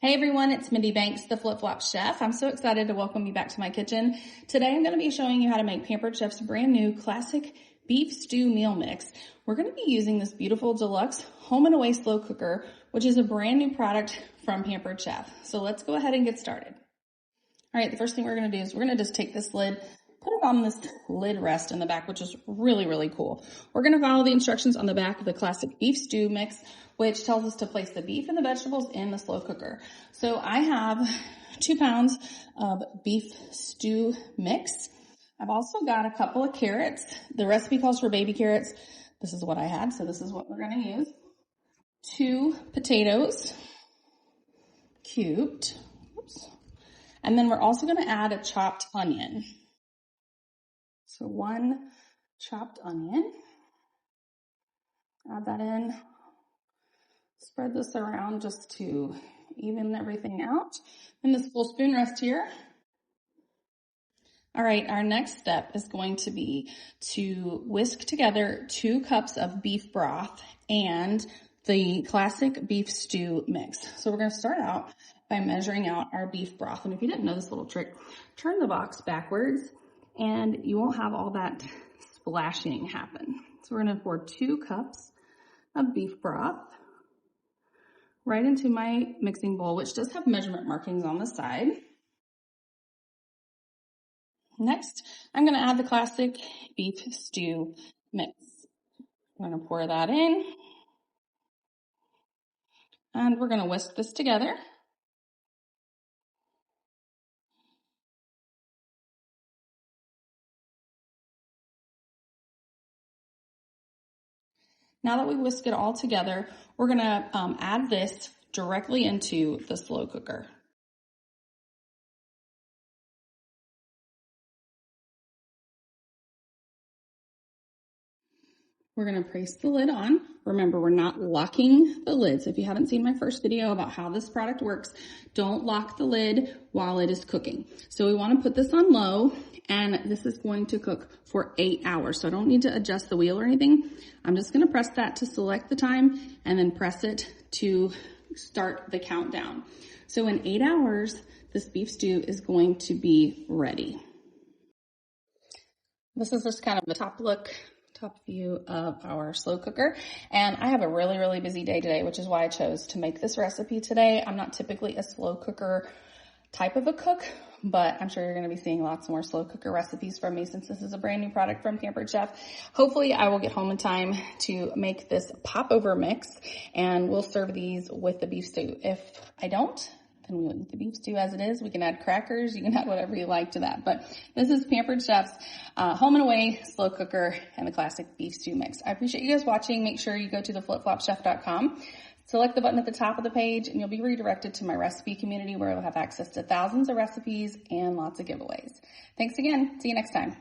Hey everyone, it's Mindy Banks, the Flip Flop Chef. I'm so excited to welcome you back to my kitchen. Today I'm going to be showing you how to make Pampered Chef's brand new classic beef stew meal mix. We're going to be using this beautiful Deluxe home and away slow cooker, which is a brand new product from Pampered Chef. So let's go ahead and get started. All right, the first thing we're going to do is we're going to just take this lid, put it on this lid rest in the back, which is really cool. We're going to follow the instructions on the back of the classic beef stew mix, which tells us to place the beef and the vegetables in the slow cooker. So I have 2 pounds of beef stew mix. I've also got a couple of carrots. The recipe calls for baby carrots. This is what I had, so this is what we're going to use. 2 potatoes, cubed. Oops. And then we're also going to add a chopped onion. So 1 chopped onion. Add that in. Spread this around just to even everything out. And this full spoon rest here. All right, our next step is going to be to whisk together 2 cups of beef broth and the classic beef stew mix. So we're going to start out by measuring out our beef broth. And if you didn't know this little trick, turn the box backwards and you won't have all that splashing happen. So we're going to pour 2 cups of beef broth right into my mixing bowl, which does have measurement markings on the side. Next, I'm going to add the classic beef stew mix. I'm going to pour that in, and we're going to whisk this together. Now that we whisk it all together, we're going to add this directly into the slow cooker. We're going to place the lid on. Remember, we're not locking the lid. So if you haven't seen my first video about how this product works, don't lock the lid while it is cooking. So we want to put this on low, and this is going to cook for 8 hours. So I don't need to adjust the wheel or anything. I'm just going to press that to select the time and then press it to start the countdown. So in 8 hours, this beef stew is going to be ready. This is just kind of the top view of our slow cooker. And I have a really busy day today, which is why I chose to make this recipe today. I'm not typically a slow cooker type of a cook, but I'm sure you're going to be seeing lots more slow cooker recipes from me since this is a brand new product from Pampered Chef. Hopefully I will get home in time to make this popover mix, and we'll serve these with the beef stew. If I don't, then we'll eat the beef stew as it is. We can add crackers. You can add whatever you like to that. But this is Pampered Chef's home and away slow cooker and the classic beef stew mix. I appreciate you guys watching. Make sure you go to theflipflopchef.com. Select the button at the top of the page and you'll be redirected to my recipe community where you'll have access to thousands of recipes and lots of giveaways. Thanks again. See you next time.